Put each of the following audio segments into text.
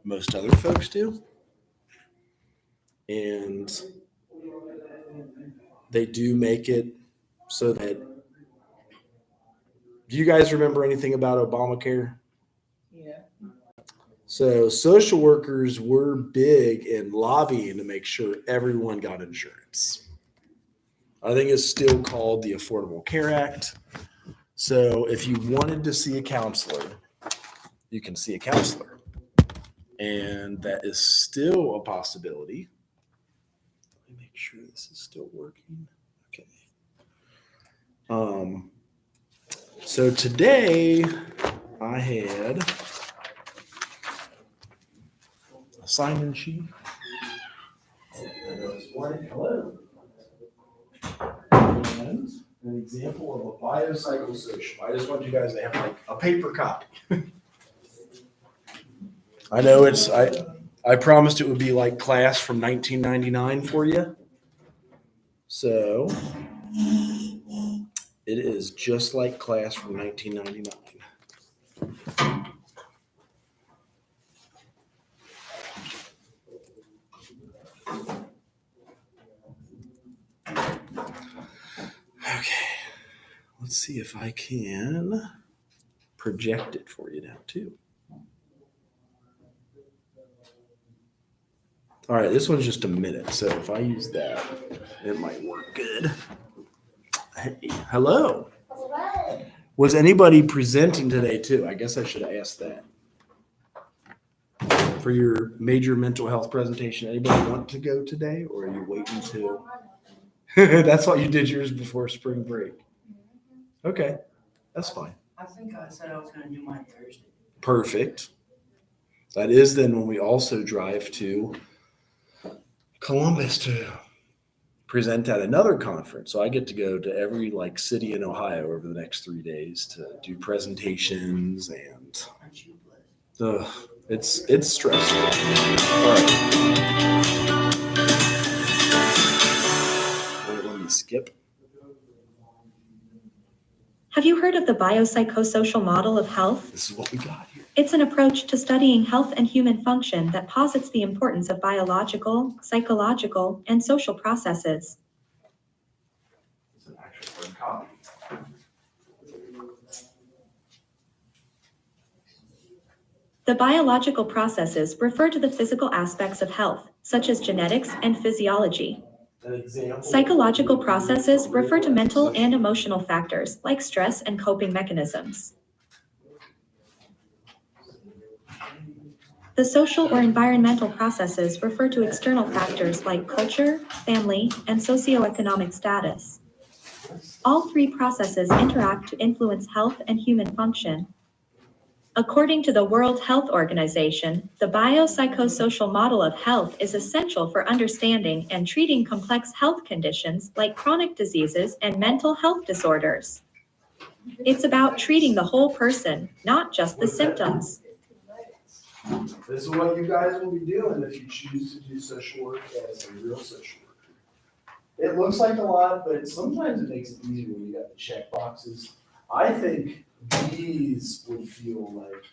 most other folks do. And they do make it so that, do you guys remember anything about Obamacare? Yeah. So social workers were big in lobbying to make sure everyone got insurance. I think it's still called the Affordable Care Act. So if you wanted to see a counselor, you can see a counselor. And that is still a possibility. Let me make sure this is still working. Okay. So today I had a sign-in sheet. Hello. And an example of a biopsychosocial. I just want you guys to have like a paper copy. I know I promised it would be like class from 1999 for you. So it is just like class from 1999. Okay, let's see if I can project it for you now too. All right, this one's just a minute, so if I use that, it might work good. Hey, hello. Hello. Was anybody presenting today too? I guess I should have asked that. For your major mental health presentation, anybody want to go today, or are you waiting to? That's why you did yours before spring break. Okay, that's fine. I think I said I was going to do mine Thursday. Perfect. That is then when we also drive to Columbus to present at another conference. So I get to go to every like city in Ohio over the next 3 days to do presentations and Aren't you blessed? it's stressful. All right. Wait, let me skip. Have you heard of the biopsychosocial model of health? This is what we got here. It's an approach to studying health and human function that posits the importance of biological, psychological, and social processes. It's an actual hard copy. The biological processes refer to the physical aspects of health, such as genetics and physiology. Psychological processes refer to mental and emotional factors like stress and coping mechanisms. The social or environmental processes refer to external factors like culture, family, and socioeconomic status. All three processes interact to influence health and human function. According to the World Health Organization, the biopsychosocial model of health is essential for understanding and treating complex health conditions like chronic diseases and mental health disorders. It's about treating the whole person, not just the symptoms. This is what you guys will be doing if you choose to do social work as a real social worker. It looks like a lot, but sometimes it makes it easier when you got the check boxes. I think these would feel like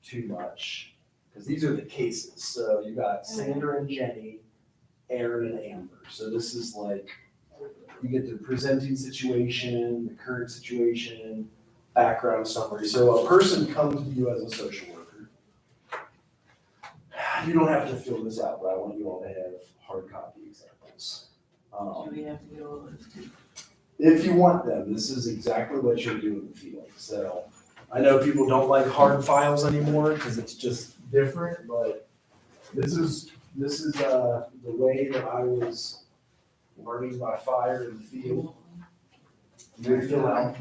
too much because these are the cases. So you got Sandra and Jenny, Aaron and Amber. So this is like you get the presenting situation, the current situation, background summary. So a person comes to you as a social worker. You don't have to fill this out, but I want you all to have hard copy examples. Do we have to get all those too? If you want them, this is exactly what you're doing in the field. So I know people don't like hard files anymore because it's just different, but this is the way that I was learning by fire in the field. You fill out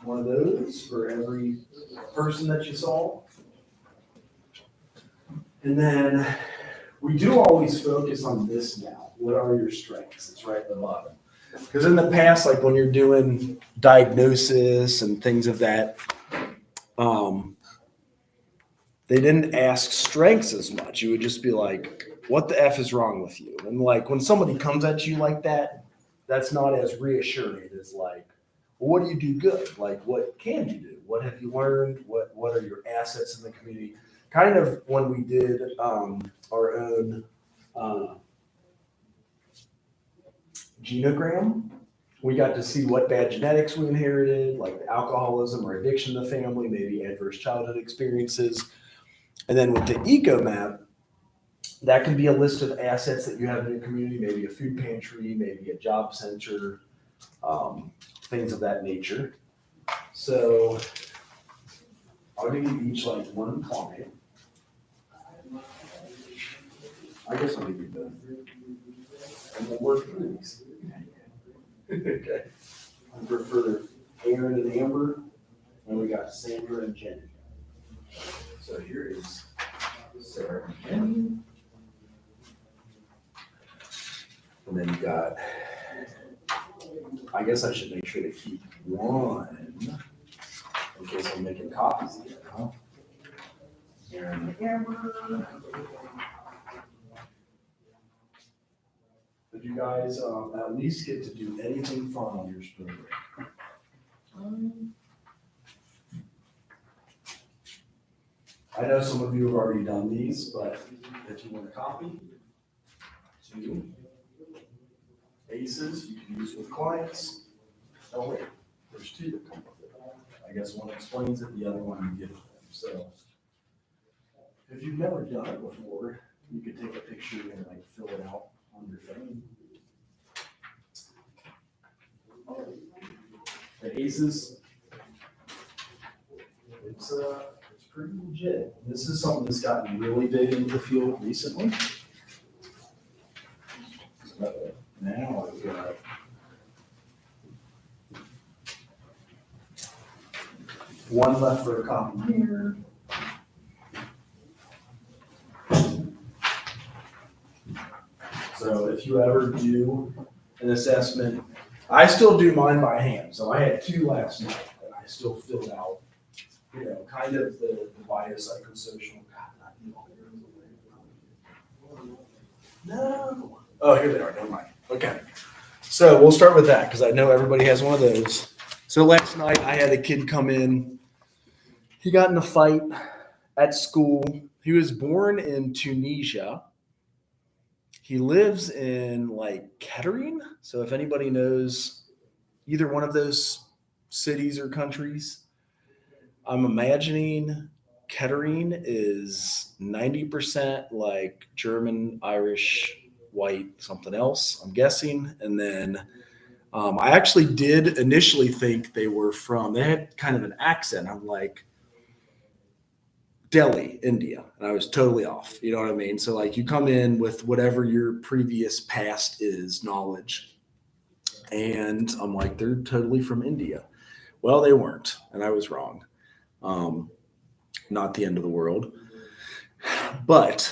one of those for every person that you saw. And then we do always focus on this now. What are your strengths? It's right at the bottom. Because in the past, like when you're doing diagnosis and things of that, they didn't ask strengths as much. You would just be like, what the F is wrong with you? And like when somebody comes at you like that, that's not as reassuring as like, well, what do you do good? Like what can you do? What have you learned? What are your assets in the community? kind of when we did our own genogram, we got to see what bad genetics we inherited, like alcoholism or addiction in the family, maybe adverse childhood experiences. And then with the eco map, that can be a list of assets that you have in your community, maybe a food pantry, maybe a job center, things of that nature. So I'll give you each like one client. I guess I'll give you both. And we'll work through these. Okay. I prefer Aaron and Amber, and we got Sandra and Jenny. So here is Sarah and Jenny. And then you got, I guess I should make sure to keep one in case I'm making copies again, huh? Aaron and Amber. Did you guys at least get to do anything fun on your spring break? I know some of you have already done these, but if you want a copy, 2 aces you can use with clients. Oh wait, there's 2 that come with it. I guess one explains it, the other one you give it them. So if you've never done it before, you could take a picture and like fill it out on your phone. The aces, it's pretty legit. This is something that's gotten really big into the field recently. So now I've got one left for a copy here. So if you ever do an assessment, I still do mine by hand. So I had 2 last night, and I still filled out, kind of the biopsychosocial. No. Oh, here they are. Never mind. Okay. So we'll start with that because I know everybody has one of those. So last night I had a kid come in. He got in a fight at school. He was born in Tunisia. He lives in like Kettering. So if anybody knows either one of those cities or countries, I'm imagining Kettering is 90% like German, Irish, white, something else, I'm guessing. And then I actually did initially think they had kind of an accent. I'm like, Delhi, India. And I was totally off. You know what I mean? So like you come in with whatever your previous past is knowledge. And I'm like, they're totally from India. Well, they weren't. And I was wrong. Not the end of the world. But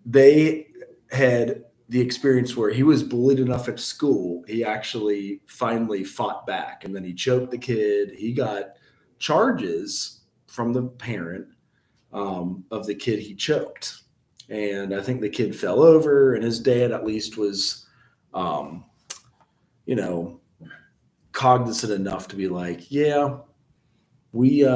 they had the experience where he was bullied enough at school. He actually finally fought back. And then he choked the kid. He got charges from the parent of the kid he choked. And I think the kid fell over, and his dad at least was, cognizant enough to be like, yeah, we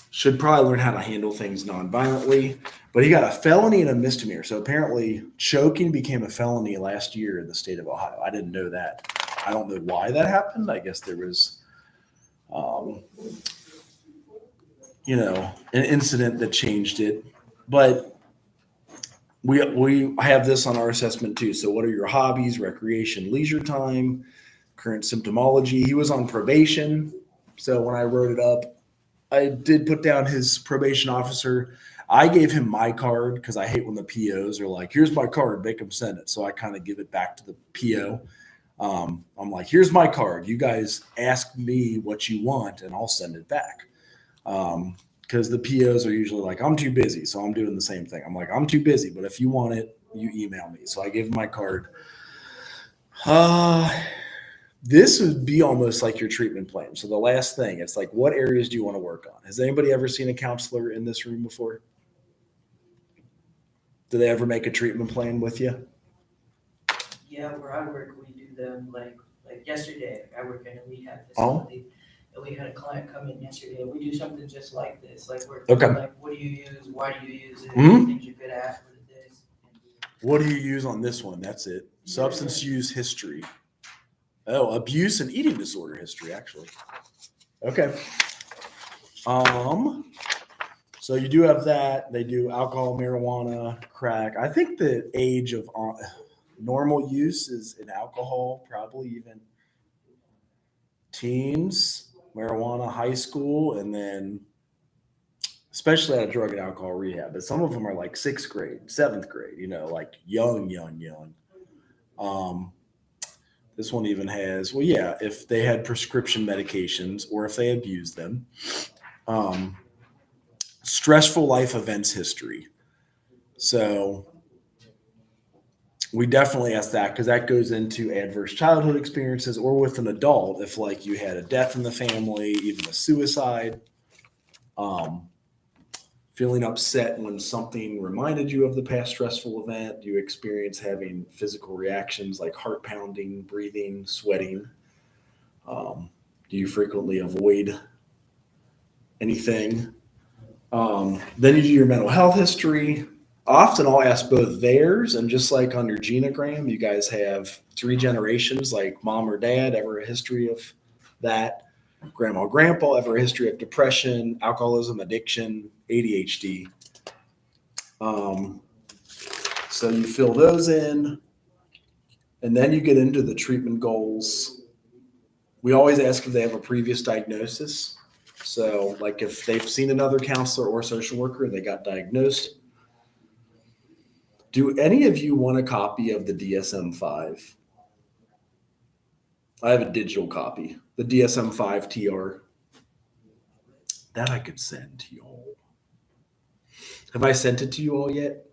should probably learn how to handle things nonviolently. But he got a felony and a misdemeanor. So apparently choking became a felony last year in the state of Ohio. I didn't know that. I don't know why that happened. I guess there was an incident that changed it. But we have this on our assessment too. So what are your hobbies, recreation, leisure time, current symptomology? He was on probation. So when I wrote it up, I did put down his probation officer. I gave him my card because I hate when the POs are like, here's my card, make them send it. So I kind of give it back to the PO. I'm like, here's my card. You guys ask me what you want and I'll send it back. Because the POs are usually like, I'm too busy. So I'm doing the same thing. I'm like, I'm too busy, but if you want it, you email me. So I gave him my card. This would be almost like your treatment plan. So the last thing, it's like, what areas do you want to work on? Has anybody ever seen a counselor in this room before? Do they ever make a treatment plan with you? Yeah, where I work, we do them like yesterday. I work in a rehab facility, And we had a client come in yesterday, we do something just like this, like we're, Okay. like, what do you use, why do you use it, Mhm. things you're good at, what it is. What do you use on this one? That's it. Substance use history. Oh, abuse and eating disorder history, actually. Okay. So you do have that. They do alcohol, marijuana, crack. I think the age of normal use is in alcohol, probably even teens, marijuana, high school, and then especially at a drug and alcohol rehab. But some of them are like 6th grade, 7th grade, like young. This one even has, well, yeah, if they had prescription medications or if they abused them. Stressful life events history. So we definitely ask that because that goes into adverse childhood experiences or with an adult if like you had a death in the family, even a suicide, feeling upset when something reminded you of the past stressful event. Do you experience having physical reactions like heart pounding, breathing, sweating? Do you frequently avoid anything? Then you do your mental health history. Often I'll ask both theirs and just like on your genogram, you guys have 3 generations, like mom or dad, ever a history of that? Grandma, grandpa, ever a history of depression, alcoholism, addiction, ADHD? So you fill those in, and then you get into the treatment goals. We always ask if they have a previous diagnosis. So like if they've seen another counselor or social worker and they got diagnosed. Do any of you want a copy of the DSM-5? I have a digital copy, the DSM-5 TR. That I could send to you all. Have I sent it to you all yet?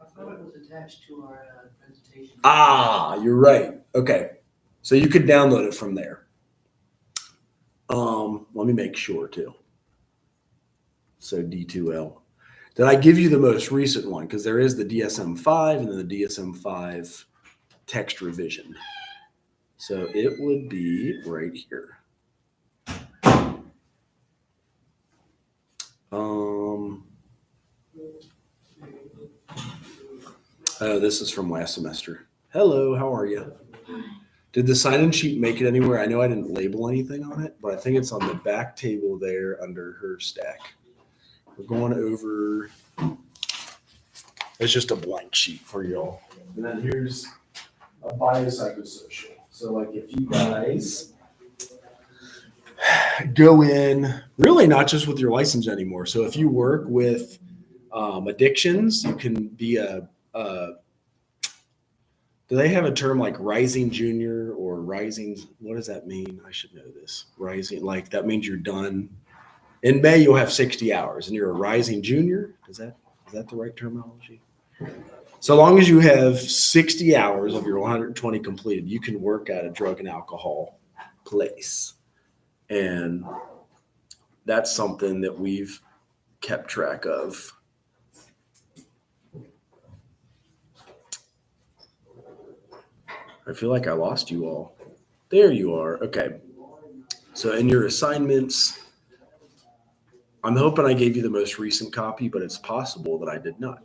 I thought it was attached to our presentation. Ah, you're right. Okay. So you could download it from there. Let me make sure too. So D2L. Did I give you the most recent one? Because there is the DSM-5 and then the DSM-5 text revision. So it would be right here. Oh, this is from last semester. Hello, how are you? Did the sign-in sheet make it anywhere? I know I didn't label anything on it, but I think it's on the back table there under her stack. We're going over. It's just a blank sheet for y'all. And then here's a biopsychosocial. So like if you guys go in, really not just with your license anymore. So if you work with addictions, you can be do they have a term like rising junior or rising? What does that mean? I should know this. Rising, like that means you're done. In May, you'll have 60 hours and you're a rising junior. Is that the right terminology? So long as you have 60 hours of your 120 completed, you can work at a drug and alcohol place. And that's something that we've kept track of. I feel like I lost you all. There you are. Okay. So in your assignments, I'm hoping I gave you the most recent copy, but it's possible that I did not.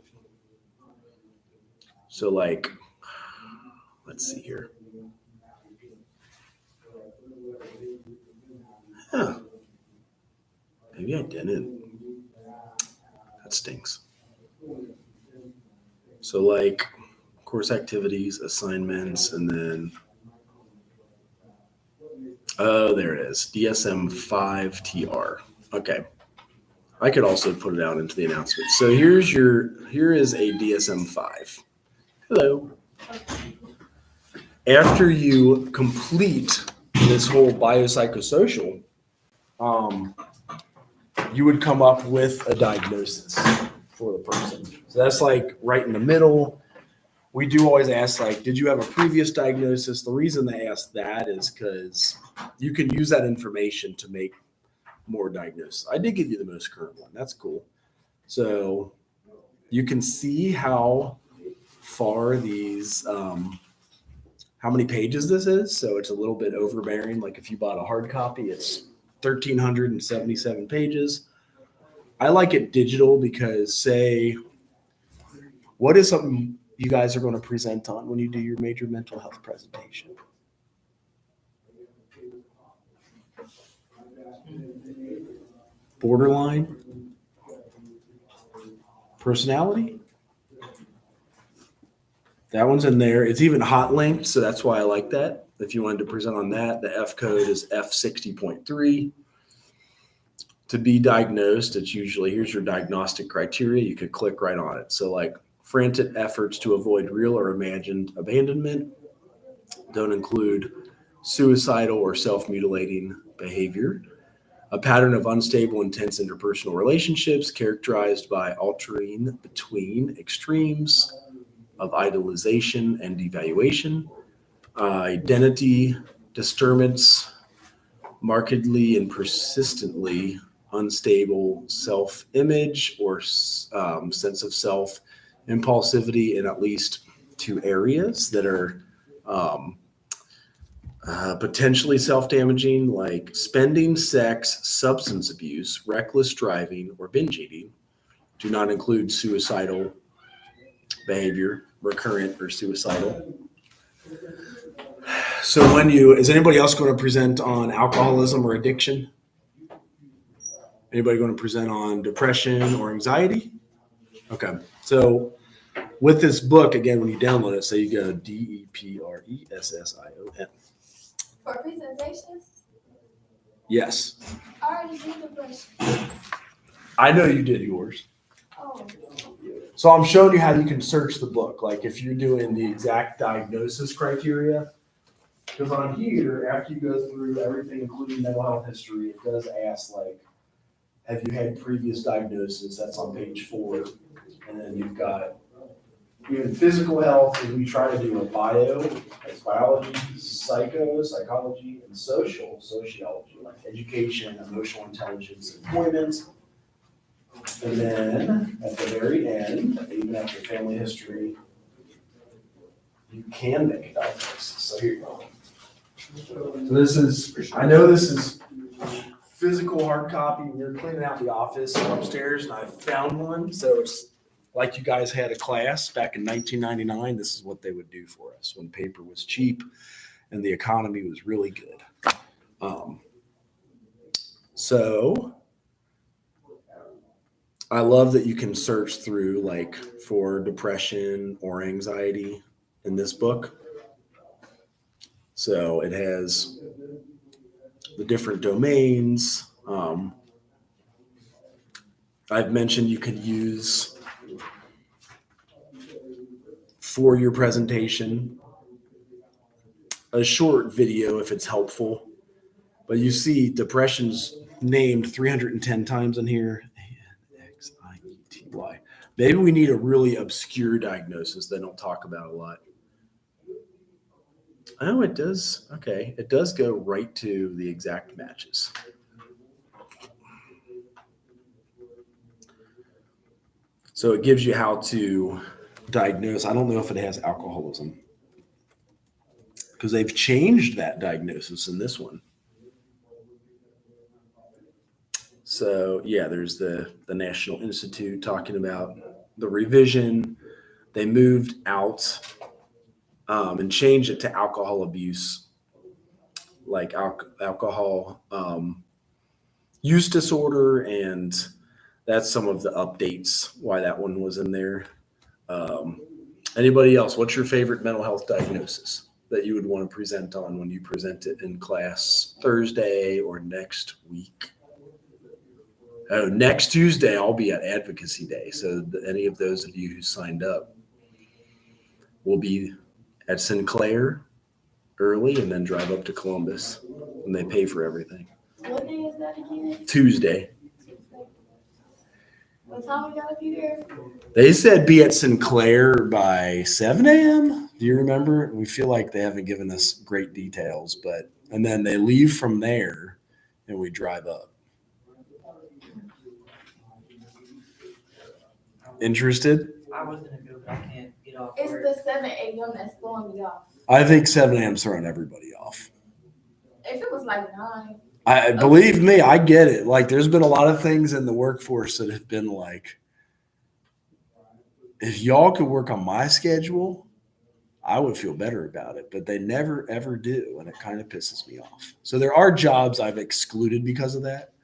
So like, let's see here. Huh. Maybe I didn't. That stinks. So like course activities, assignments, and then, oh, there it is. DSM-5 TR. Okay. I could also put it out into the announcement. So here is a DSM-5. Hello. After you complete this whole biopsychosocial, you would come up with a diagnosis for the person. So that's like right in the middle. We do always ask, like, did you have a previous diagnosis? The reason they ask that is because you can use that information to make more diagnoses. I did give you the most current one. That's cool. So you can see how far these, how how many pages this is. So it's a little bit overbearing. Like if you bought a hard copy, it's 1,377 pages. I like it digital because, say, what is something you guys are going to present on when you do your major mental health presentation? Borderline? Personality? That one's in there. It's even hot linked, so that's why I like that. If you wanted to present on that, the F code is F60.3. To be diagnosed, it's usually, here's your diagnostic criteria. You could click right on it. So like frantic efforts to avoid real or imagined abandonment don't include suicidal or self-mutilating behavior. A pattern of unstable, intense interpersonal relationships characterized by altering between extremes of idolization and devaluation. Identity disturbance, markedly and persistently unstable self-image or sense of self, impulsivity in at least 2 areas that are potentially self-damaging, like spending, sex, substance abuse, reckless driving, or binge eating. Do not include suicidal behavior, recurrent or suicidal. So is anybody else going to present on alcoholism or addiction? Anybody going to present on depression or anxiety? Okay. So with this book, again, when you download it, say you go DEPRESSION. For presentations, Yes. I already did the brush. I know you did yours. Oh, So I'm showing you how you can search the book. Like if you're doing the exact diagnosis criteria, because on here, after you go through everything, including mental health history, it does ask like, have you had previous diagnosis? That's on page 4. And then you've got even physical health, and we try to do a bio, that's biology, psychology, and sociology, like education, emotional intelligence, employment. And then at the very end, even after family history, you can make a diagnosis. So here you go. So this is, I know this is physical hard copy. We were cleaning out the office upstairs and I found one. So it's like you guys had a class back in 1999. This is what they would do for us when paper was cheap and the economy was really good. So I love that you can search through like for depression or anxiety in this book. So it has the different domains. I've mentioned you could use for your presentation a short video if it's helpful. But you see depression's named 310 times in here. Anxiety. Maybe we need a really obscure diagnosis they don't talk about a lot. Oh, it does. Okay. It does go right to the exact matches. So it gives you how to diagnose. I don't know if it has alcoholism because they've changed that diagnosis in this one. So yeah, there's the National Institute talking about the revision. They moved out and changed it to alcohol abuse, like alcohol use disorder, and that's some of the updates why that one was in there. Anybody else? What's your favorite mental health diagnosis that you would want to present on when you present it in class Thursday or next week? Oh, next Tuesday, I'll be at Advocacy Day. So any of those of you who signed up will be at Sinclair early and then drive up to Columbus, and they pay for everything. what day is that again? Tuesday. What time we gotta be there? They said be at Sinclair by 7 a.m. Do you remember? We feel like they haven't given us great details, and then they leave from there and we drive up. Interested? I was gonna go, but I can't get get off It's work. the 7 a.m. that's throwing me off. I think 7 a.m. 's throwing everybody off. If it was like 9, I believe me, I get it. Like, there's been a lot of things in the workforce that have been like, if y'all could work on my schedule, I would feel better about it. But they never ever do, and it kind of pisses me off. So there are jobs I've excluded because of that.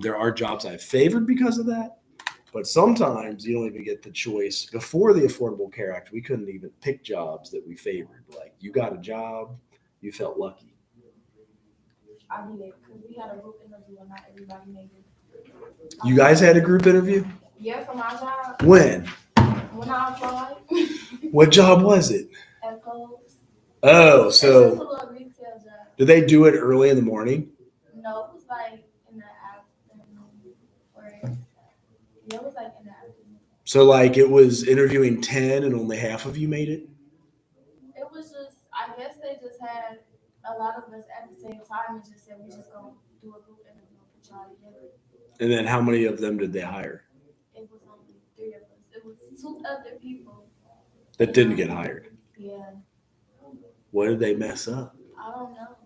There are jobs I've favored because of that. But sometimes you don't even get the choice. Before the Affordable Care Act, we couldn't even pick jobs that we favored. Like, you got a job, you felt lucky. I did it because we had a group interview and not everybody made it. You guys had a group interview? Yeah, for my job. When? When I applied What job was it? at Coles. Oh, It's just so a little retail job. did they do it early in the morning? No, it was like in the afternoon. Or, yeah, it was like in the afternoon. So like it was interviewing 10 and only half of you made it? It was just, I guess they just had a lot of us at the same time and just said, we just gonna do a group interview and put y'all together. And then how many of them did they hire It was only 3 of us. It was 2 other people. that didn't get hired? Yeah, What did they mess up? I don't know.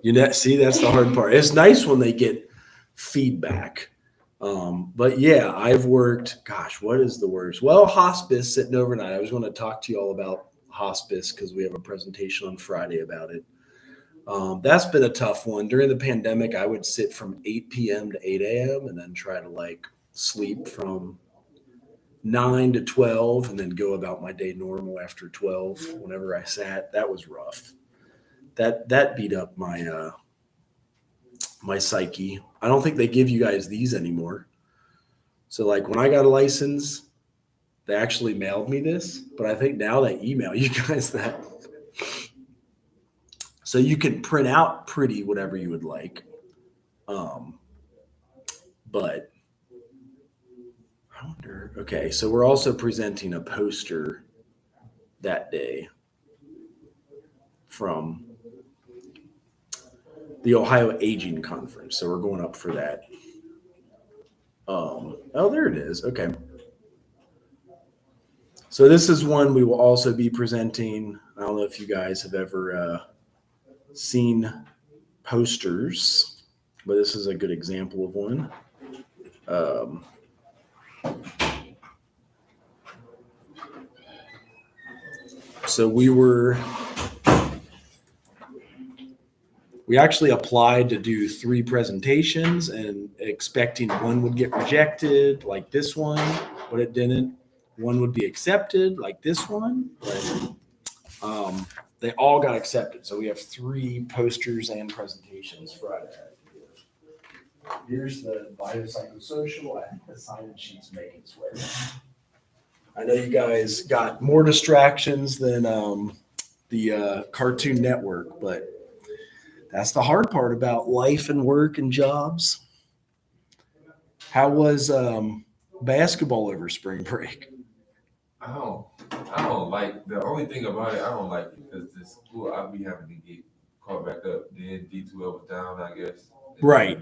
You know, see, that's the hard part. It's nice when they get feedback. But yeah, I've worked, gosh, what is the worst? Well, hospice, sitting overnight. I was going to talk to you all about hospice because we have a presentation on Friday about it. That's been a tough one. During the pandemic, I would sit from 8 p.m. to 8 a.m. and then try to like sleep from 9 to 12 and then go about my day normal after 12 whenever I sat. That was rough. That beat up my my psyche. I don't think they give you guys these anymore. So like when I got a license, they actually mailed me this, but I think now they email you guys that. So you can print out pretty whatever you would like. But I wonder, okay, so we're also presenting a poster that day from the Ohio Aging Conference. So we're going up for that. Oh, there it is. Okay. So this is one we will also be presenting. I don't know if you guys have ever seen posters, but this is a good example of one. So we actually applied to do 3 presentations and expecting one would get rejected like this one, but it didn't. One would be accepted like this one, but they all got accepted. So we have 3 posters and presentations Friday. Here's the biopsychosocial. I think the sign-in sheet's making its way. I know you guys got more distractions than the Cartoon Network, but that's the hard part about life and work and jobs. How was basketball over spring break? I don't like, the only thing about it, I don't like it because the school, I'll be having to get called back up. Then D2L was down, I guess. Right.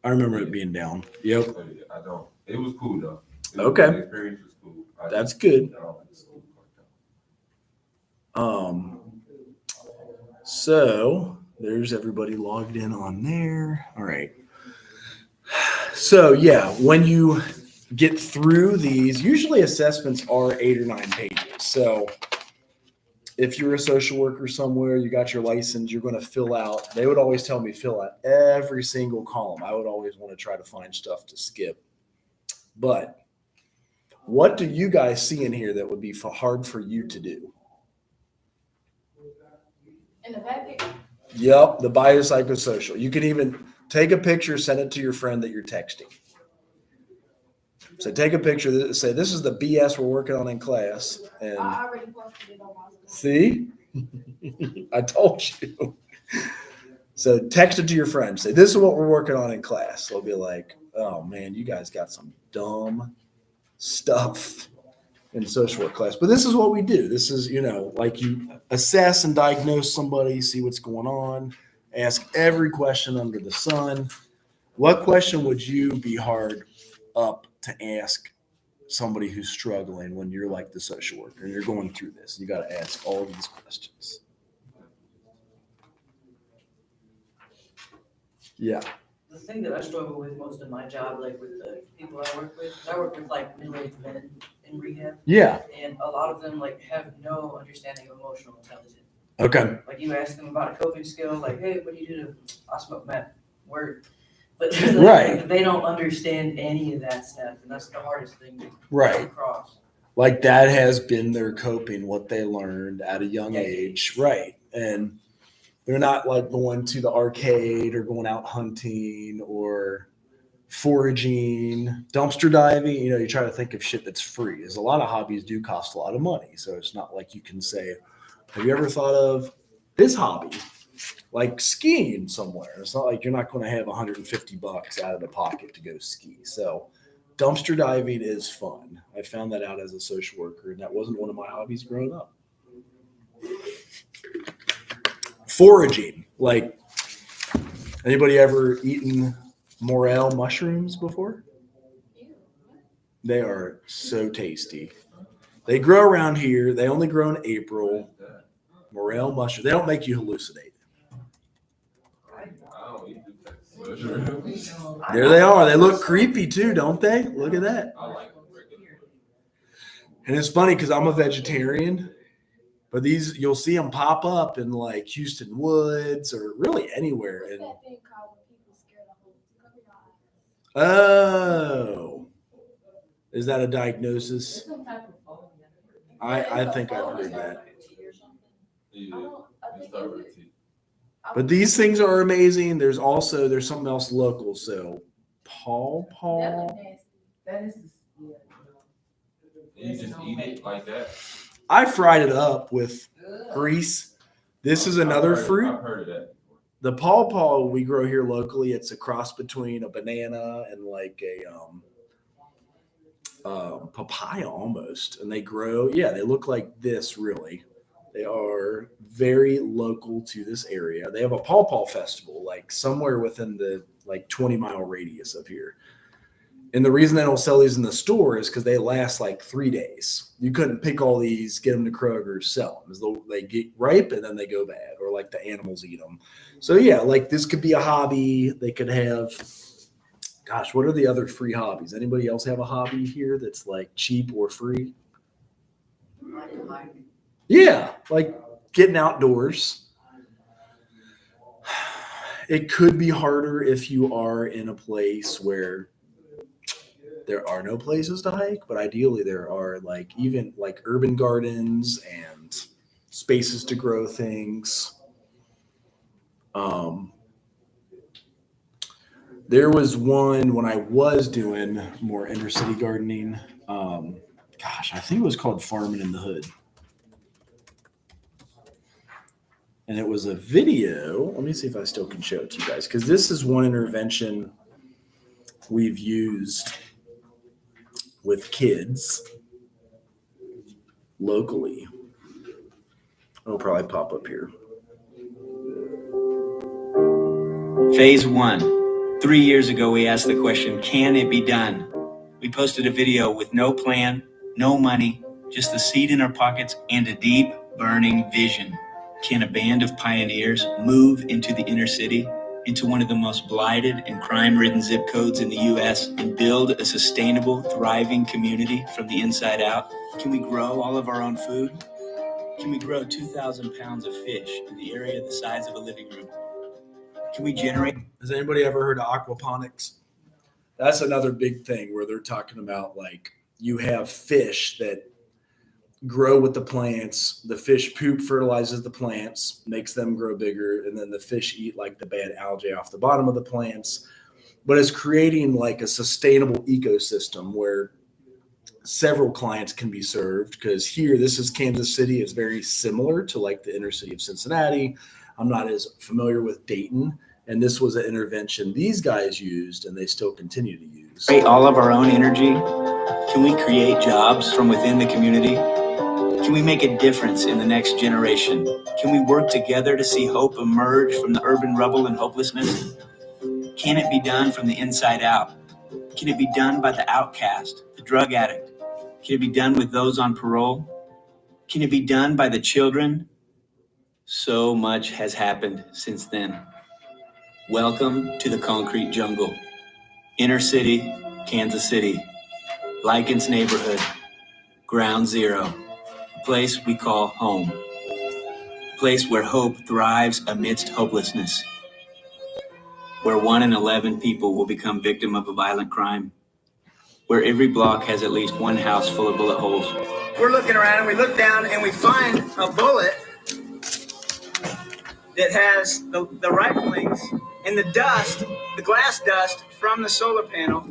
I remember it being down. Yep. So, yeah, I don't. It was cool though. Okay. The experience was cool. That's good. I don't like the school part, though. So there's everybody logged in on there. All right. So yeah, when you get through these, usually assessments are 8 or 9 pages. So if you're a social worker somewhere, you got your license, you're going to fill out, they would always tell me fill out every single column. I would always want to try to find stuff to skip. But what do you guys see in here that would be hard for you to do? In the packet, Yep, the biopsychosocial. You can even take a picture, send it to your friend that you're texting. So take a picture, say this is the BS we're working on in class. And I already posted it on my school. see, I told you. So text it to your friend. Say this is what we're working on in class. They'll be like, oh man, you guys got some dumb stuff in social work class. But this is what we do. This is, like you assess and diagnose somebody, see what's going on, ask every question under the sun. What question would you be hard up to ask somebody who's struggling when you're like the social worker and you're going through this? You got to ask all these questions. Yeah. The thing that I struggle with most in my job, like with the people I work with, is I work with like middle-aged men in rehab, Yeah. and a lot of them like have no understanding of emotional intelligence. Okay. Like you ask them about a coping skill, like, hey, what do you do to, I smoke meth, word. But Right. they don't understand any of that stuff, and that's the hardest thing to Right. get across. Like that has been their coping, what they learned at a young age. Right. And they're not like going to the arcade or going out hunting or foraging, dumpster diving. You know, you try to think of shit that's free. Because a lot of hobbies do cost a lot of money. So it's not like you can say, have you ever thought of this hobby? Like skiing somewhere. It's not like you're not going to have $150 out of the pocket to go ski. So dumpster diving is fun. I found that out as a social worker, and that wasn't one of my hobbies growing up. Foraging. Like, anybody ever eaten morel mushrooms before? They are so tasty. They grow around here. They only grow in April. Morel mushroom. They don't make you hallucinate. There they are. They look creepy too, don't they? Look at that. And it's funny because I'm a vegetarian, but these you'll see them pop up in like Houston Woods or really anywhere. What's And that thing called when people scare the whole? oh, is that a diagnosis? It's some type of phobia. I think I've heard that. I think it's- But these things are amazing. There's something else local. So pawpaw. That is, yeah. You just eat it like that? I fried it up with grease. This is another fruit. I've heard of that. The pawpaw we grow here locally. It's a cross between a banana and like a papaya almost. And they grow. Yeah, they look like this really. They are very local to this area. They have a pawpaw festival like somewhere within the like 20-mile radius of here. And the reason they don't sell these in the store is because they last like 3 days. You couldn't pick all these, get them to Kroger, sell them. As though they get ripe and then they go bad, or like the animals eat them. So yeah, like this could be a hobby. They could have, gosh, what are the other free hobbies? Anybody else have a hobby here that's like cheap or free? Yeah, like getting outdoors. It could be harder if you are in a place where there are no places to hike, but ideally there are like even like urban gardens and spaces to grow things. There was one when I was doing more inner city gardening. I think it was called Farming in the Hood. And it was a video. Let me see if I still can show it to you guys, because this is one intervention we've used with kids locally. It'll probably pop up here. Phase 1. 3 years ago, we asked the question, can it be done? We posted a video with no plan, no money, just the seed in our pockets and a deep, burning vision. Can a band of pioneers move into the inner city, into one of the most blighted and crime-ridden zip codes in the U.S. and build a sustainable, thriving community from the inside out? Can we grow all of our own food? Can we grow 2,000 pounds of fish in the area the size of a living room? Can we generate? Has anybody ever heard of aquaponics? That's another big thing where they're talking about like you have fish that grow with the plants. The fish poop fertilizes the plants, makes them grow bigger, and then the fish eat like the bad algae off the bottom of the plants. But it's creating like a sustainable ecosystem where several clients can be served, because here, this is Kansas City. It's very similar to like the inner city of Cincinnati. I'm not as familiar with Dayton. And this was an intervention these guys used and they still continue to use. Create all of our own energy? Can we create jobs from within the community? Can we make a difference in the next generation? Can we work together to see hope emerge from the urban rubble and hopelessness? Can it be done from the inside out? Can it be done by the outcast, the drug addict, Can it be done with those on parole? Can it be done by the children? So much has happened since then. Welcome to the concrete jungle. Inner city, Kansas City. Lycan's neighborhood. Ground zero. A place we call home. A place where hope thrives amidst hopelessness. Where 1 in 11 people will become victim of a violent crime. Where every block has at least one house full of bullet holes. We're looking around and we look down and we find a bullet that has the riflings and the dust, the glass dust from the solar panel.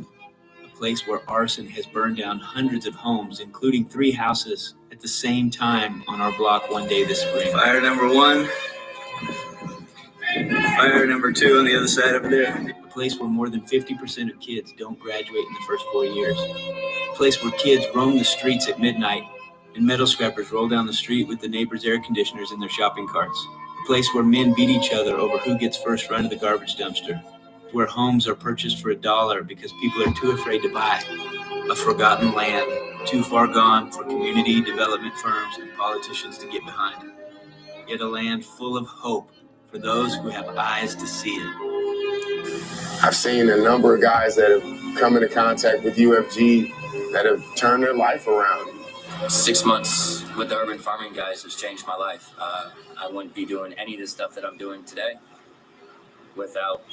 A place where arson has burned down hundreds of homes, including 3 houses at the same time on our block one day this spring. Fire number 1. Fire number 2 on the other side over there. A place where more than 50% of kids don't graduate in the first 4 years. A place where kids roam the streets at midnight and metal scrappers roll down the street with the neighbors' air conditioners in their shopping carts. A place where men beat each other over who gets first run to the garbage dumpster. Where homes are purchased for $1 because people are too afraid to buy. A forgotten land, too far gone for community development firms and politicians to get behind. Yet a land full of hope for those who have eyes to see it. I've seen a number of guys that have come into contact with UFG that have turned their life around. 6 months with the urban farming guys has changed my life. I wouldn't be doing any of the stuff that I'm doing today without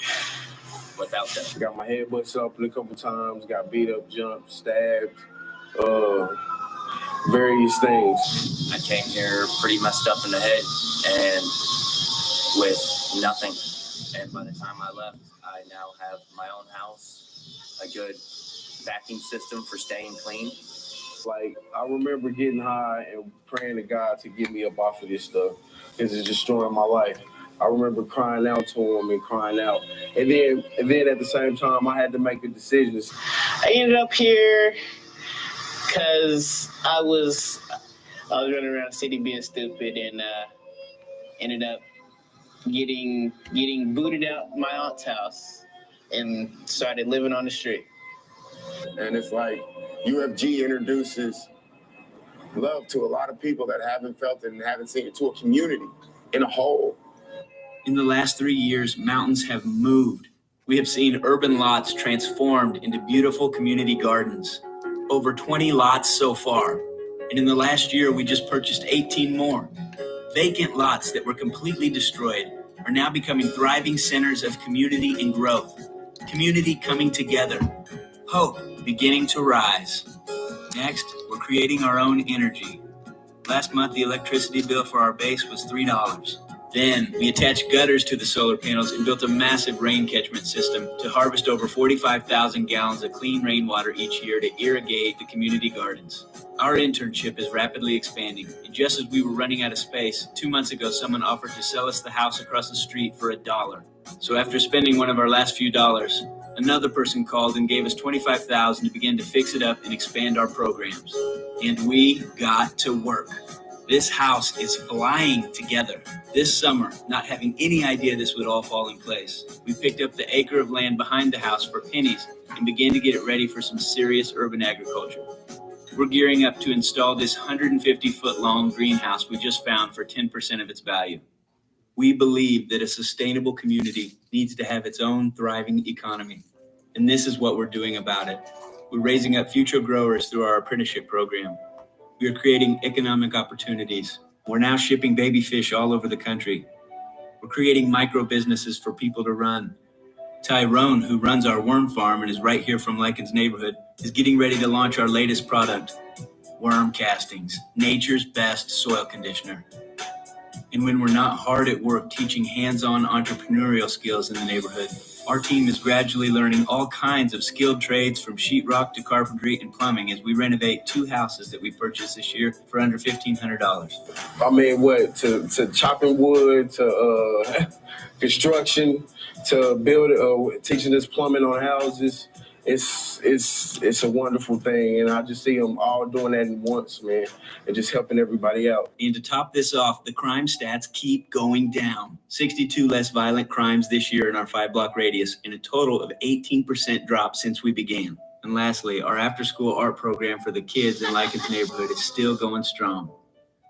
them. Got my head busted open a couple times, got beat up, jumped, stabbed, various things. I came here pretty messed up in the head and with nothing. And by the time I left, I now have my own house, a good vacuum system for staying clean. Like, I remember getting high and praying to God to get me up off of this stuff because it's destroying my life. I remember crying out to him and crying out. And then at the same time, I had to make a decision. I ended up here because I was running around the city being stupid and ended up getting booted out my aunt's house and started living on the street. And it's like UFG introduces love to a lot of people that haven't felt it and haven't seen it, to a community in a whole. In the last 3 years, mountains have moved. We have seen urban lots transformed into beautiful community gardens. Over 20 lots so far. And in the last year, we just purchased 18 more. Vacant lots that were completely destroyed are now becoming thriving centers of community and growth. Community coming together. Hope beginning to rise. Next, we're creating our own energy. Last month, the electricity bill for our base was $3. Then, we attached gutters to the solar panels and built a massive rain catchment system to harvest over 45,000 gallons of clean rainwater each year to irrigate the community gardens. Our internship is rapidly expanding, and just as we were running out of space, 2 months ago, someone offered to sell us the house across the street for $1. So after spending one of our last few dollars, another person called and gave us $25,000 to begin to fix it up and expand our programs. And we got to work. This house is flying together. This summer, not having any idea this would all fall in place, we picked up the acre of land behind the house for pennies and began to get it ready for some serious urban agriculture. We're gearing up to install this 150-foot-long greenhouse we just found for 10% of its value. We believe that a sustainable community needs to have its own thriving economy, and this is what we're doing about it. We're raising up future growers through our apprenticeship program. We are creating economic opportunities. We're now shipping baby fish all over the country. We're creating micro businesses for people to run. Tyrone, who runs our worm farm and is right here from Lycan's neighborhood, is getting ready to launch our latest product, worm castings, nature's best soil conditioner. And when we're not hard at work teaching hands-on entrepreneurial skills in the neighborhood, our team is gradually learning all kinds of skilled trades from sheetrock to carpentry and plumbing as we renovate 2 houses that we purchased this year for under $1,500. I mean, to chopping wood, to construction, to build, teaching us plumbing on houses. It's a wonderful thing, and I just see them all doing that at once, man, and just helping everybody out. And to top this off, the crime stats keep going down. 62 less violent crimes this year in our 5-block radius, and a total of 18% drop since we began. And lastly, our after-school art program for the kids in Lycan's neighborhood is still going strong.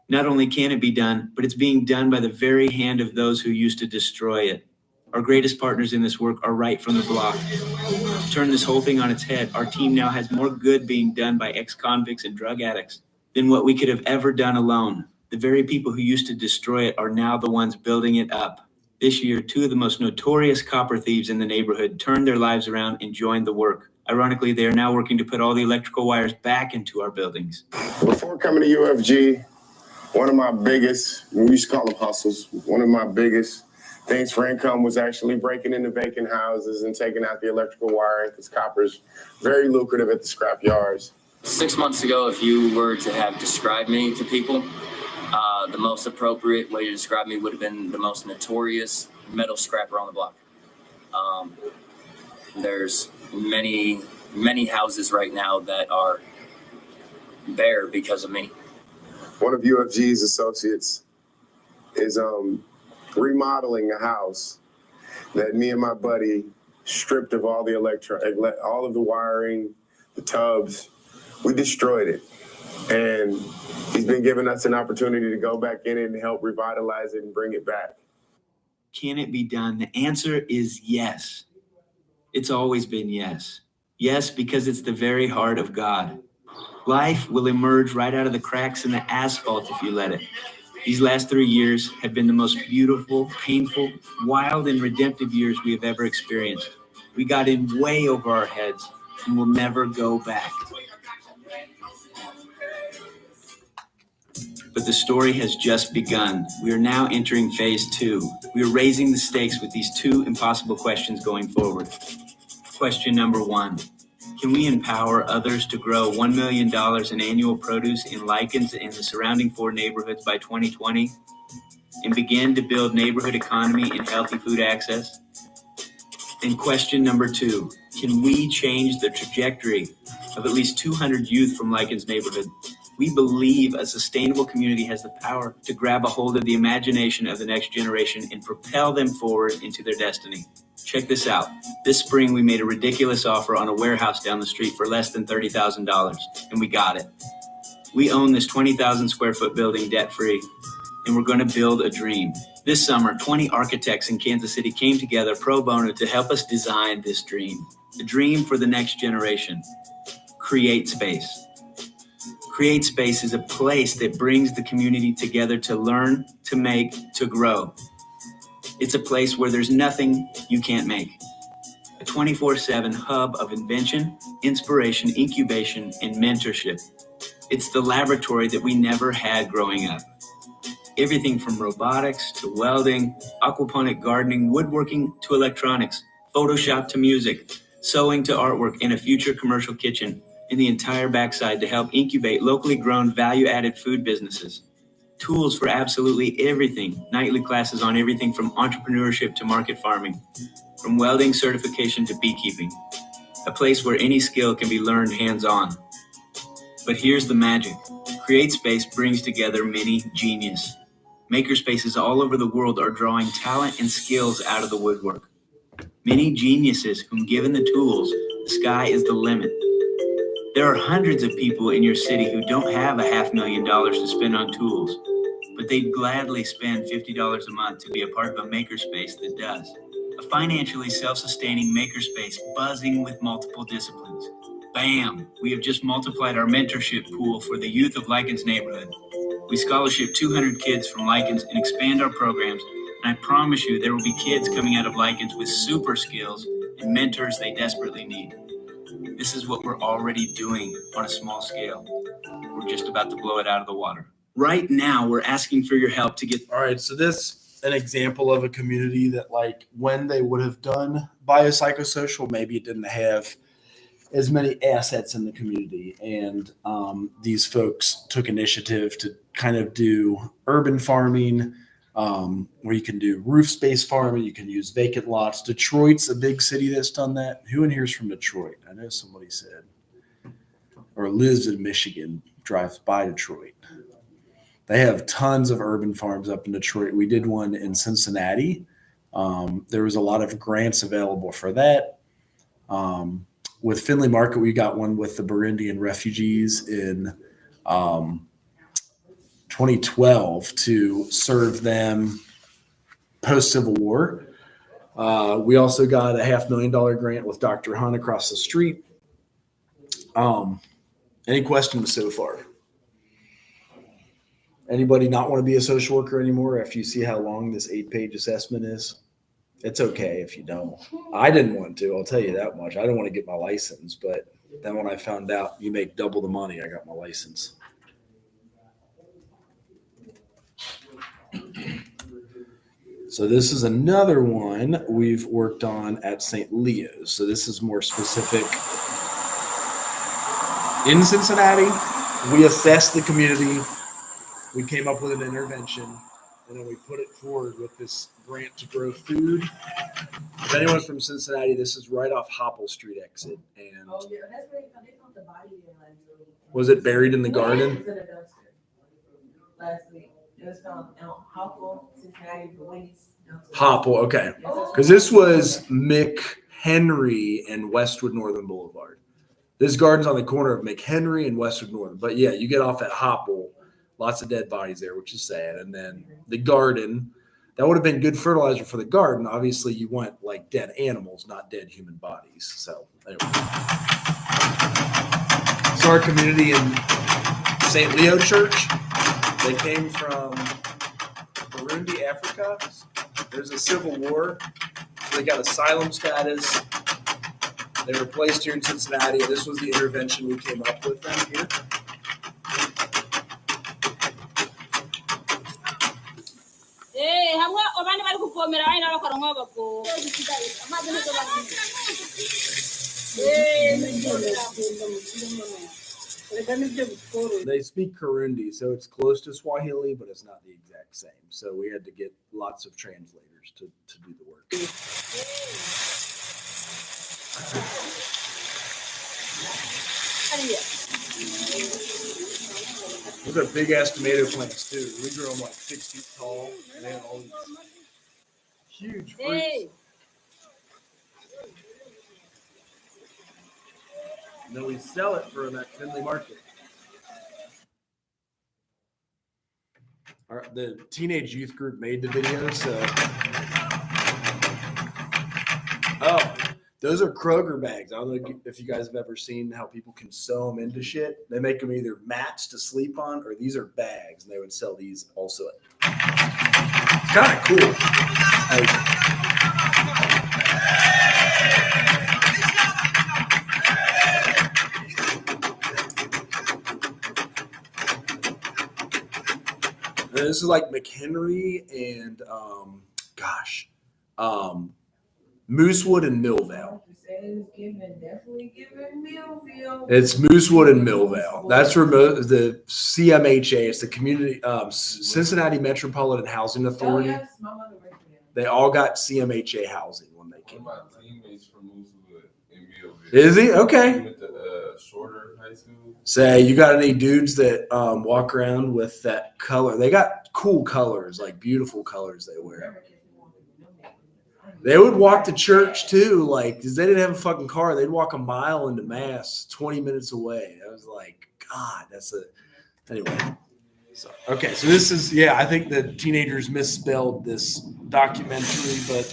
Not only can it be done, but it's being done by the very hand of those who used to destroy it. Our greatest partners in this work are right from the block. To turn this whole thing on its head, our team now has more good being done by ex-convicts and drug addicts than what we could have ever done alone. The very people who used to destroy it are now the ones building it up. This year, 2 of the most notorious copper thieves in the neighborhood turned their lives around and joined the work. Ironically, they are now working to put all the electrical wires back into our buildings. Before coming to UFG, one of my biggest, we used to call them hustles, one of my biggest things for income was actually breaking into vacant houses and taking out the electrical wiring because copper's very lucrative at the scrap yards. 6 months ago, if you were to have described me to people, the most appropriate way to describe me would have been the most notorious metal scrapper on the block. There's many houses right now that are bare because of me. One of UFG's associates is remodeling a house that me and my buddy stripped of all the all of the wiring, the tubs. We destroyed it. And he's been giving us an opportunity to go back in it and help revitalize it and bring it back. Can it be done? The answer is yes. It's always been yes. Yes, because it's the very heart of God. Life will emerge right out of the cracks in the asphalt if you let it. These last 3 years have been the most beautiful, painful, wild, and redemptive years we have ever experienced. We got in way over our heads and will never go back. But the story has just begun. We are now entering phase 2. We are raising the stakes with these 2 impossible questions going forward. Question number 1. Can we empower others to grow $1 million in annual produce in Lycans and the surrounding 4 neighborhoods by 2020 and begin to build neighborhood economy and healthy food access? And question number 2, can we change the trajectory of at least 200 youth from Lycans neighborhood? We believe a sustainable community has the power to grab a hold of the imagination of the next generation and propel them forward into their destiny. Check this out. This spring, we made a ridiculous offer on a warehouse down the street for less than $30,000, and we got it. We own this 20,000 square foot building debt-free, and we're going to build a dream. This summer, 20 architects in Kansas City came together pro bono to help us design this dream. A dream for the next generation. Create Space. Create Space is a place that brings the community together to learn, to make, to grow. It's a place where there's nothing you can't make. A 24/7 hub of invention, inspiration, incubation, and mentorship. It's the laboratory that we never had growing up. Everything from robotics to welding, aquaponic gardening, woodworking to electronics, Photoshop to music, sewing to artwork, and a future commercial kitchen in the entire backside to help incubate locally grown value-added food businesses. Tools for absolutely everything. Nightly classes on everything from entrepreneurship to market farming, from welding certification to beekeeping. A place where any skill can be learned hands-on. But here's the magic. Create Space brings together many genius. Makerspaces all over the world are drawing talent and skills out of the woodwork. Many geniuses whom given the tools, the sky is the limit. There are hundreds of people in your city who don't have $500,000 to spend on tools, but they'd gladly spend $50 a month to be a part of a makerspace that does. A financially self-sustaining makerspace buzzing with multiple disciplines. Bam! We have just multiplied our mentorship pool for the youth of Lycans neighborhood. We scholarship 200 kids from Lycans and expand our programs, and I promise you there will be kids coming out of Lycans with super skills and mentors they desperately need. This is what we're already doing on a small scale. We're just about to blow it out of the water. Right now, we're asking for your help to get... All right, so this an example of a community that, like, when they would have done biopsychosocial, maybe it didn't have as many assets in the community. And these folks took initiative to kind of do urban farming, where you can do roof space farming, you can use vacant lots. Detroit's a big city that's done that. Who in here is from Detroit? I know somebody said, or lives in Michigan, drives by Detroit. They have tons of urban farms up in Detroit. We did one in Cincinnati. There was a lot of grants available for that. with Finley Market, we got one with the Burundian refugees in 2012 to serve them post-Civil War. We also got a $500,000 grant with Dr. Hunt across the street. Any questions so far? Anybody not want to be a social worker anymore after you see how long this 8-page assessment is? It's okay if you don't. I didn't want to, I'll tell you that much. I didn't want to get my license, but then when I found out you make double the money, I got my license. So this is another one we've worked on at St. Leo's. So this is more specific. In Cincinnati, we assessed the community. We came up with an intervention, and then we put it forward with this grant to grow food. If anyone's from Cincinnati, this is right off Hopple Street exit. And Oh, yeah, that's where they found the body there last week. was it buried in the garden? It was in a dumpster last week. It was found out Hopple, Cincinnati, the Wendy's. Hopple, okay. Because this was McHenry and Westwood Northern Boulevard. This garden's on the corner of McHenry and Westwood Northern. But yeah, you get off at Hopple, lots of dead bodies there, which is sad. And then the garden, that would have been good fertilizer for the garden. Obviously, you want like dead animals, not dead human bodies. So anyway. So our community in St. Leo Church, they came from Burundi, Africa. There's a civil war. So they got asylum status. They were placed here in Cincinnati. This was the intervention we came up with them here. They speak Kirundi, so it's close to Swahili, but it's not the exact same. So we had to get lots of translators to do the work. Those are big ass tomato plants too. We grew them like 6 feet tall. And they had all these huge fruits. And then we sell it for them at Finley Market. The teenage youth group made the video, so. Oh, those are Kroger bags. I don't know if you guys have ever seen how people can sew them into shit. They make them either mats to sleep on, or these are bags, and they would sell these also. It's kind of cool. This is like McHenry and Moosewood and Millvale. It's Moosewood and Millvale. That's where the CMHA, it's the Community Cincinnati Metropolitan Housing Authority. They all got CMHA housing when they came. One of my teammates from Moosewood in Millvale. Is he? Okay. He went to Shorter High School. Say, you got any dudes that walk around with that color? They got cool colors, like beautiful colors they wear. They would walk to church too, like, because they didn't have a fucking car. They'd walk a mile into Mass, 20 minutes away. I was like, God, anyway. So, okay, so this is, I think the teenagers misspelled this documentary, but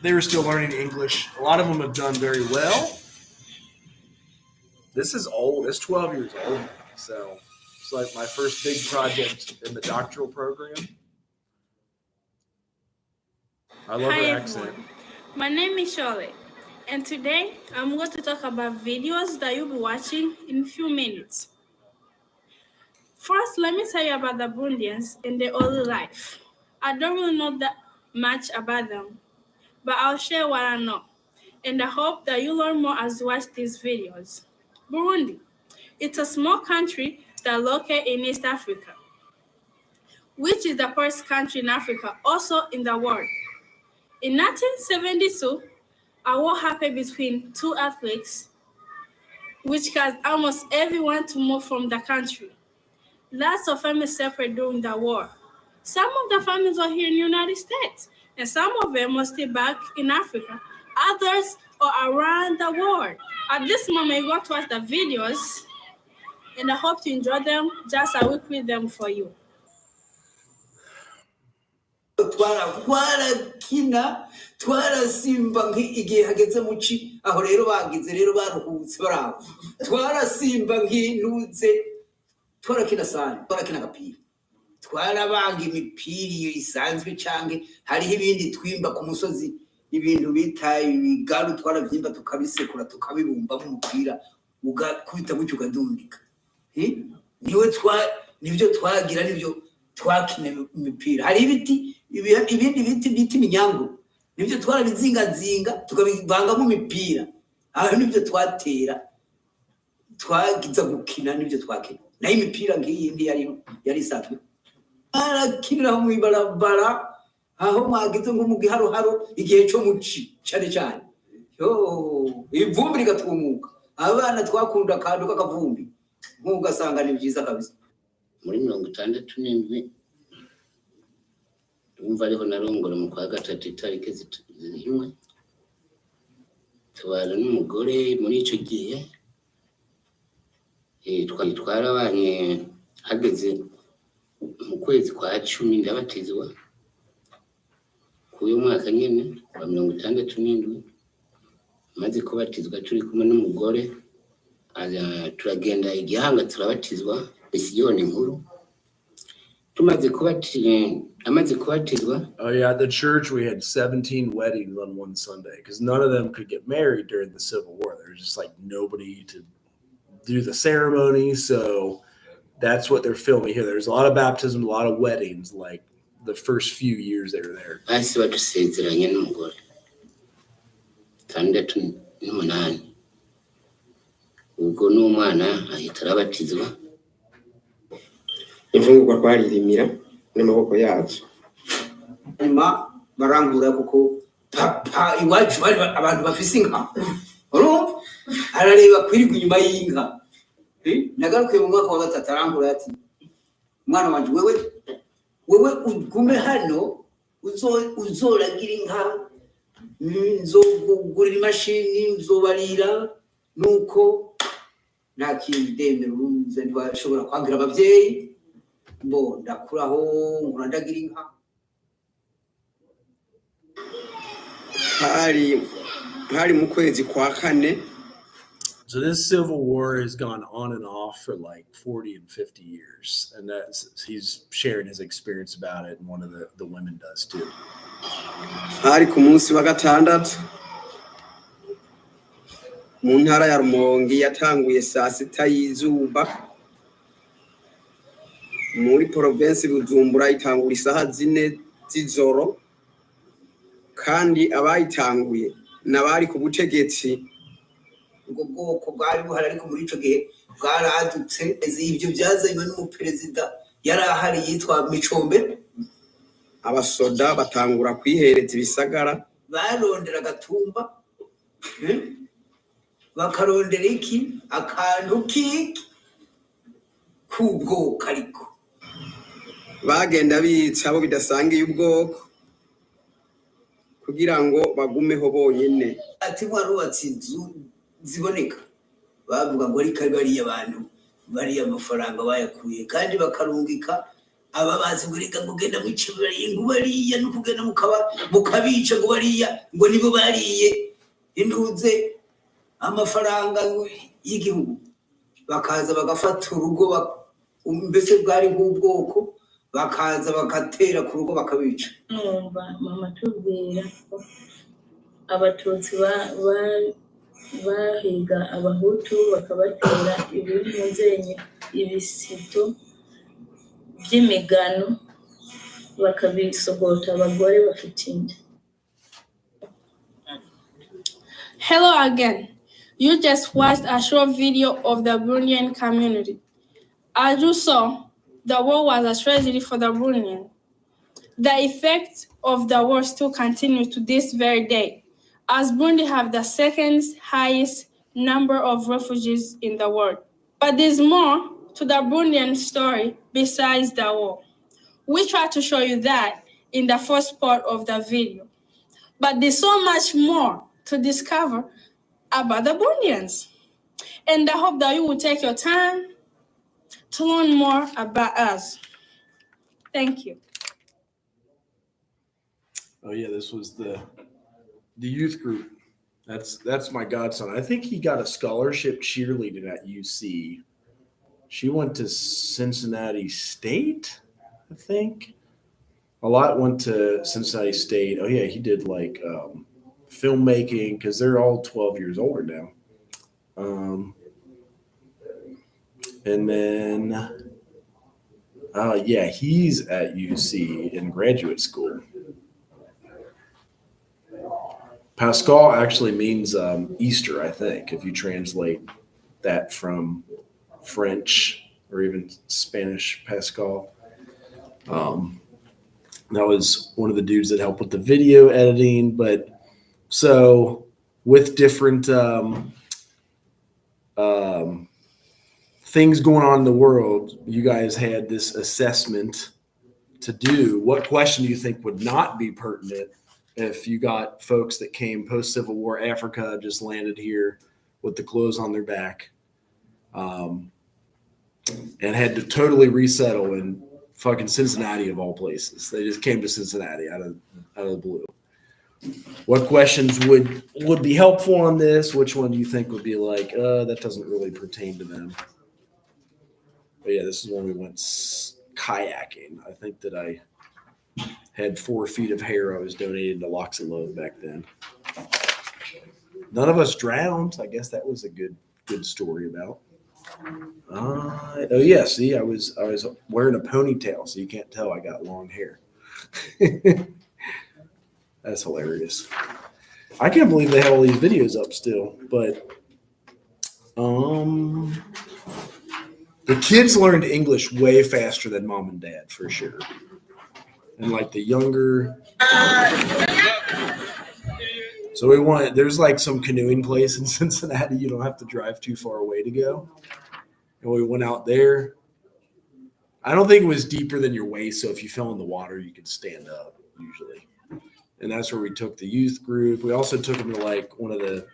they were still learning English. A lot of them have done very well. This is old. It's 12 years old. So it's like my first big project in the doctoral program. I love Hi, her accent. everyone. My name is Charlotte, and today I'm going to talk about videos that you'll be watching in a few minutes. First, let me tell you about the Burundians and their early life. I don't really know that much about them, but I'll share what I know, and I hope that you learn more as you watch these videos. Burundi. It's a small country that's located in East Africa, which is the first country in Africa, also in the world. In 1972, a war happened between two athletes, which caused almost everyone to move from the country. Lots of families separated during the war. Some of the families are here in the United States, and some of them are still back in Africa. Others or around the world. At this moment, you're going to watch the videos, and I hope you enjoy them just as we create them for you. twarakina twarasimba igihe hageze mu ci aho rero bagize rero baruhutse baraho twarasimba nk'intuze twarakina sana twarakina agapira twarabanga imipira iyo isanzwe canke hariho ibindi twimba ku musozi ibintu bita ibigaru twaravyimba tukabisekura tukabibumba mu mupira ugakubita gutyo ukadundika nivyo twagira nivyo twakina imipira hari ibindi biti bita iminyango nivyo twarabizingazinga tukabivanga mu mipira aho nivyo twatera twagiza gukina nivyo twakina nayo imipira nk'iyindi yari isanzwe arakinira mu ibarabara aho mwagize ngo mu giharuharo igihe cyo muci cyane cyane ivumbi rigatumuka abana twakunda akantu k'akavumbi nk'ugasanga ni byiza kabisa muri 67 umva ariho narongora mu kwa gatatu itariki zimwe tubana n'umugore muri ico gihe twarabanye hageze mu kwezi kwa 10 ndabatizwa kuyo mwaka nyene wa 67 maze kubatizwa turi kumwe n'umugore turagenda igihanga turabatizwa Misiyoni nkuru tumaze kubatizwa. Oh yeah, at the church we had 17 weddings on one Sunday because none of them could get married during the Civil War. There was just like nobody to do the ceremony, so that's what they're filming here. There's a lot of baptisms, a lot of weddings, like the first few years they were there. Basi badusezeranye n'umugore 68 ubwo n'umwana ahita arabatizwa. Imfungurwa twaririmira n'amaboko yacu nyuma barangura kuko papa iwacu bari abantu bafise inka urumva arareba kwirigwa inyuma y'inka nagarukiye mu mwaka wa 3 arangura ati mwana wanje wewe ugume hano uzoragira inka nzogurira imashini nzobarira nuko nta kintu demera urumva ntibashobora kwagira abavyeyi bo ndakuraho ngurandagira inka hari mu kwezi kwa 4. So this Civil War has gone on and off for like 40 and 50 years, and he's sharing his experience about it, and one of the women does too. Hari ku munsi wa gatandatu mu ntara ya Rumonge yatanguye saa 6 y'izuba muri province Bujumbura itangura isaha 4 z'ijoro kandi abayitanguye nabari ku butegetsi ubwo bwoko bwari buhari ariko muri ico gihe bwaradutse ivyo byazanywe n'umuperezida yari ahari yitwa Micombe. Abasoda batangura kwihereza ibisagara barondera gatumba bakarondera iki akantu k'ubwoko ariko bagenda bica abo bidasangiye ubwoko kugira ngo bagumeho bonyene. Ati warubatse inzu ziboneka bavuga ngo ariko bari abantu bari amafaranga bayakuye kandi bakarungika ababazi gurika ngo genda mwicibariye ngo bariya no kugenda mukabica ngo bariya ngo nibo bariye induze amafaranga y'igihugu bakaza bagafata urugo mbese bwari nk'ubwoko bakaza bakatera ku rugo bakabica. Numva mama tubwira ko abatutsi bahiga abahutu bakabatera ibintuzenye ibisito by'imigano bakabisogota abagore bafite inda. Hello again. You just watched a short video of the Burundian community. As you saw, the war was a tragedy for the Burundian. The effects of the war still continue to this very day, as Burundi have the second highest number of refugees in the world. But there's more to the Burundian story besides the war. We try to show you that in the first part of the video. But there's so much more to discover about the Burundians. And I hope that you will take your time to learn more about us. Thank you. Oh yeah, this was the youth group. That's my godson. I think he got a scholarship cheerleading at UC. She went to Cincinnati State, I think. A lot went to Cincinnati State. Oh yeah, he did like filmmaking because they're all 12 years older now. And then yeah, he's at UC in graduate school. Pascal actually means Easter, I think, if you translate that from French or even Spanish, Pascal. That was one of the dudes that helped with the video editing. But so with different things going on in the world, you guys had this assessment to do. What question do you think would not be pertinent if you got folks that came post-Civil War Africa, just landed here with the clothes on their back, and had to totally resettle in fucking Cincinnati of all places? They just came to Cincinnati out of the blue. What questions would be helpful on this? Which one do you think would be like, that doesn't really pertain to them? But yeah, this is when we went kayaking. I think that I had 4 feet of hair I was donating to Locks and Love back then. None of us drowned. I guess that was a good story about. Oh yeah, see, I was wearing a ponytail, so you can't tell I got long hair. That's hilarious. I can't believe they have all these videos up still, but the kids learned English way faster than mom and dad, for sure. And like the younger. So there's like some canoeing place in Cincinnati. You don't have to drive too far away to go. And we went out there. I don't think it was deeper than your waist. So if you fell in the water, you could stand up usually. And that's where we took the youth group. We also took them to like one of the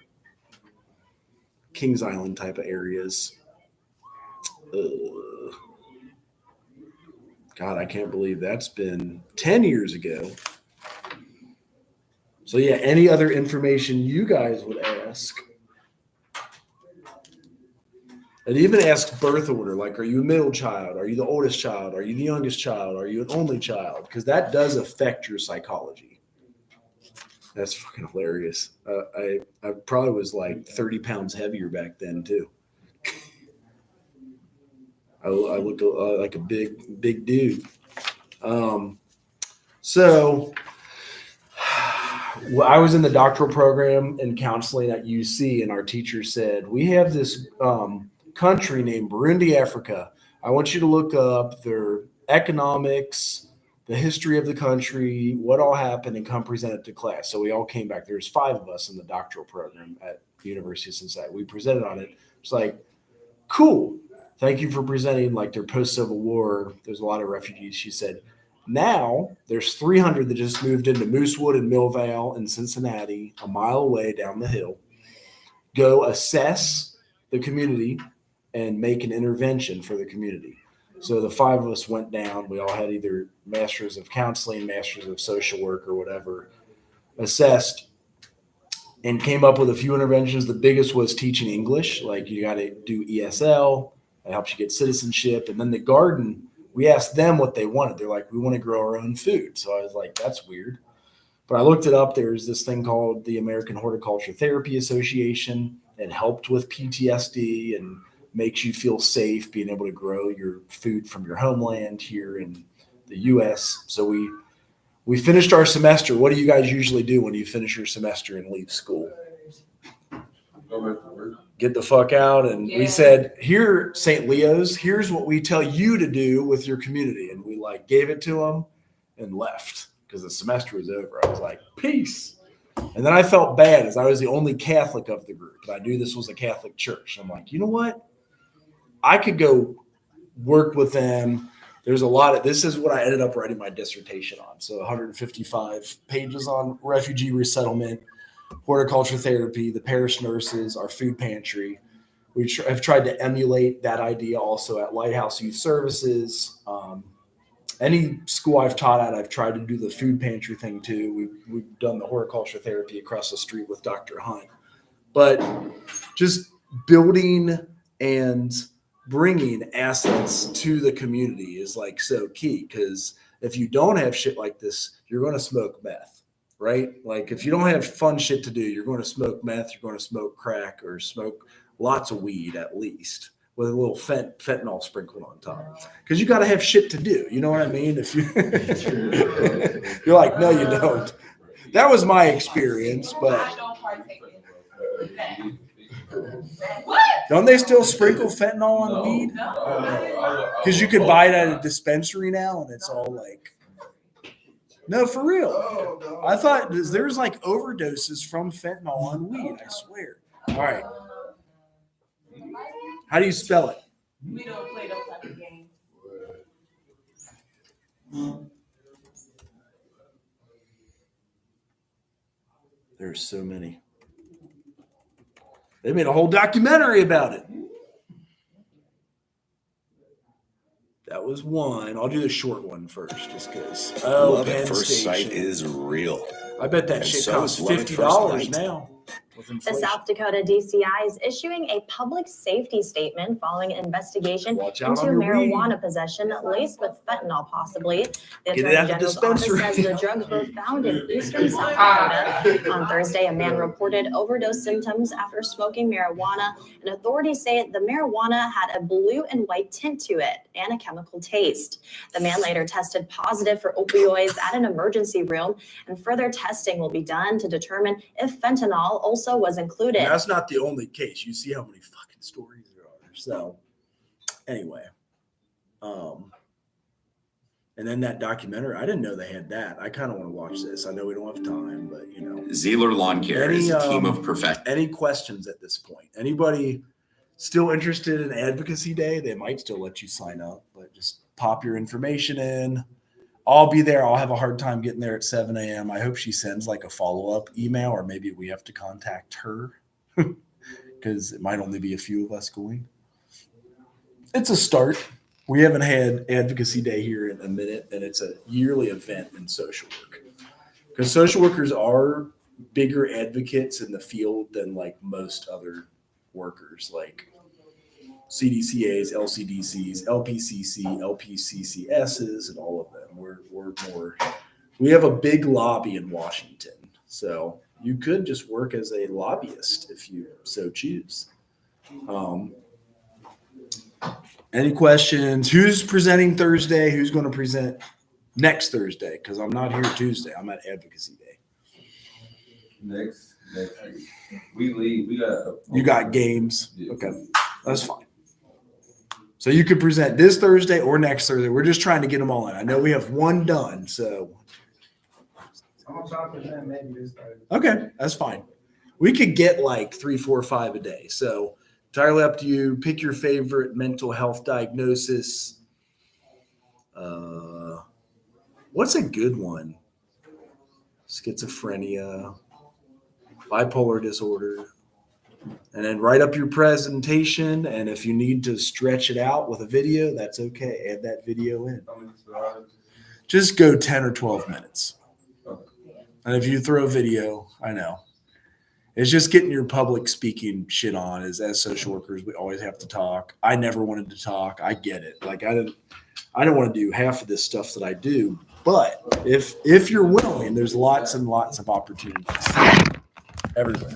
Kings Island type of areas. God, I can't believe that's been 10 years ago. So yeah, any other information you guys would ask? And even ask birth order, like, are you a middle child? Are you the oldest child? Are you the youngest child? Are you an only child? Because that does affect your psychology. That's fucking hilarious. I probably was like 30 pounds heavier back then too. I looked like a big dude. So I was in the doctoral program in counseling at UC, and our teacher said, we have this country named Burundi, Africa. I want you to look up their economics, the history of the country, what all happened, and come present it to class. So we all came back. There's 5 of us in the doctoral program at the University of Cincinnati. We presented on it. It's like, cool. Thank you for presenting like their post-Civil War. There's a lot of refugees. She said, now there's 300 that just moved into Moosewood and Millvale in Cincinnati, a mile away down the hill. Go assess the community and make an intervention for the community. So the 5 of us went down. We all had either masters of counseling, masters of social work, or whatever, assessed, and came up with a few interventions. The biggest was teaching English. Like you got to do ESL. That helps you get citizenship. And then the garden, we asked them what they wanted. They're like, we want to grow our own food. So I was like, that's weird. But I looked it up. There's this thing called the American Horticulture Therapy Association. It helped with PTSD and makes you feel safe being able to grow your food from your homeland here in the U.S. So we finished our semester. What do you guys usually do when you finish your semester and leave school? Get the fuck out. And we said, here, St. Leo's, here's what we tell you to do with your community. And we like gave it to them and left because the semester was over. I was like, peace. And then I felt bad as I was the only Catholic of the group. But I knew this was a Catholic church. I'm like, you know what? I could go work with them. There's a lot of, this is what I ended up writing my dissertation on. So 155 pages on refugee resettlement. horticulture therapy, the parish nurses, our food pantry. We have tried to emulate that idea also at Lighthouse Youth Services. Any school I've taught at, I've tried to do the food pantry thing too. We've done the horticulture therapy across the street with Dr. Hunt. But just building and bringing assets to the community is like so key, because if you don't have shit like this, you're going to smoke meth, right? Like if you don't have fun shit to do, you're going to smoke meth, you're going to smoke crack, or smoke lots of weed at least, with a little fentanyl sprinkled on top, because you got to have shit to do. You know what I mean? If you you're like, no, you don't. That was my experience, but don't they still sprinkle fentanyl on weed? Because you can buy it at a dispensary now, and it's all like, no, for real. I thought there's like overdoses from fentanyl on weed. I swear. All right. How do you spell it? We don't play those type of games. There's so many. They made a whole documentary about it. That was one. I'll do the short one first, just because. Oh, Love Penn at first Station. sight is real. I bet that And shit so costs is love at first $50 night. now. The South Dakota DCI is issuing a public safety statement following an investigation Watch out into on your marijuana weed. possession laced with fentanyl, possibly. The Get it Attorney out of the General's office dispensary. says the drugs were found in eastern South Dakota. On Thursday, a man reported overdose symptoms after smoking marijuana, and authorities say the marijuana had a blue and white tint to it and a chemical taste. The man later tested positive for opioids at an emergency room, and further testing will be done to determine if fentanyl also was included. That's not the only case. You see how many fucking stories there are. So, anyway, and then that documentary, I didn't know they had that. I kind of want to watch this. I know we don't have time, but you know. Zeeler Lawn Care is a team of professionals. Any questions at this point? Anybody still interested in Advocacy Day? They might still let you sign up, but just pop your information in. I'll be there. I'll have a hard time getting there at 7 a.m. I hope she sends like a follow-up email, or maybe we have to contact her because it might only be a few of us going. It's a start. We haven't had Advocacy Day here in a minute, and it's a yearly event in social work, because social workers are bigger advocates in the field than like most other workers, like CDCAs, LCDCs, LPCC, LPCCSs, and all of them. We have a big lobby in Washington. So you could just work as a lobbyist if you so choose. Any questions? Who's presenting Thursday? Who's going to present next Thursday? Because I'm not here Tuesday. I'm at Advocacy Day. Next week. We leave. You got games? Okay. That's fine. So you could present this Thursday or next Thursday. We're just trying to get them all in. I know we have one done, so. I'm gonna talk with them maybe this Thursday. Okay, that's fine. We could get like 3, 4, 5 a day. So entirely up to you. Pick your favorite mental health diagnosis. What's a good one? Schizophrenia, bipolar disorder. And then write up your presentation, and if you need to stretch it out with a video, that's okay. Add that video in. Just go 10 or 12 minutes. And if you throw a video, I know. It's just getting your public speaking shit on. As social workers, we always have to talk. I never wanted to talk. I get it. Like I don't want to do half of this stuff that I do. But if you're willing, there's lots and lots of opportunities everywhere.